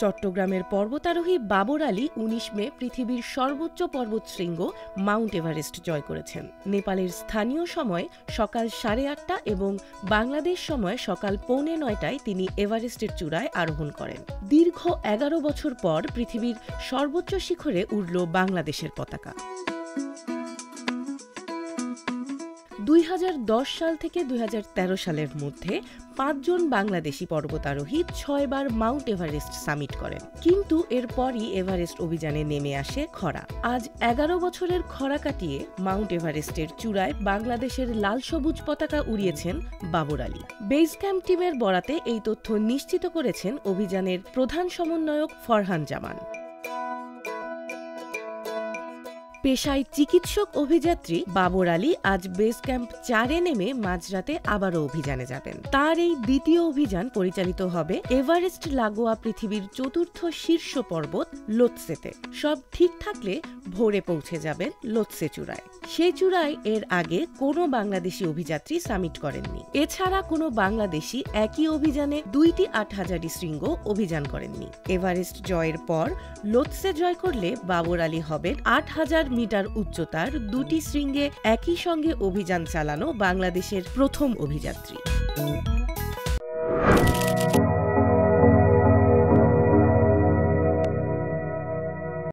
চট্টগ্রামের পর্বতারোহী বাবর আলী ১৯ মে পৃথিবীর সর্বোচ্চ পর্বতশৃঙ্গ মাউন্ট এভারেস্ট জয় করেছেন। নেপালের স্থানীয় সময় সকাল ৮:৩০ এবং বাংলাদেশ সময় সকাল ৮:৩০টায় তিনি এভারেস্টের চূড়ায় আরোহণ করেন। দীর্ঘ ১১ বছর পর পৃথিবীর সর্বোচ্চ শিখরে উড়ল বাংলাদেশের পতাকা। ২০১০ সাল থেকে ২০১৩ সালের মধ্যে ৫ জন বাংলাদেশি পর্বতারোহী ৬ বার মাউন্ট এভারেস্ট সামিট করেন। কিন্তু এরপরই এভারেস্ট অভিযানে নেমে আসে খরা। আজ ১১ বছরের খরা কাটিয়ে মাউন্ট এভারেস্টের চূড়ায় বাংলাদেশের লাল সবুজ পতাকা উড়িয়েছেন বাবর আলী। বেস ক্যাম্প টিমের বরাতে এই তথ্য নিশ্চিত করেছেন অভিযানের প্রধান সমন্বয়ক ফরহান জামান। পেশায় চিকিৎসক অভিযাত্রী বাবর আলী আজ বেস ক্যাম্প ৪-এ নেমে মাঝরাতে আবারও অভিযানে যাবেন। তার এই দ্বিতীয় অভিযান পরিচালিত হবে এভারেস্ট লাগোয়া পৃথিবীর চতুর্থ শীর্ষ পর্বত লোৎসেতে। সব ঠিক থাকলে ভোরে পৌঁছে যাবেন লোৎসে চূড়ায়। সেই চূড়ায় এর আগে কোনো বাংলাদেশি অভিযাত্রী সামিট করেননি। এছাড়া কোনো বাংলাদেশি একই অভিযানে ২টি ৮০০০ শৃঙ্গ অভিযান করেননি। এভারেস্ট জয়ের পর লোৎসে জয় করলে বাবর আলী হবেন ৮,০০০ মিটার উচ্চতার ২টি শৃঙ্গে একই সঙ্গে অভিযান চালানো বাংলাদেশের প্রথম অভিযাত্রী।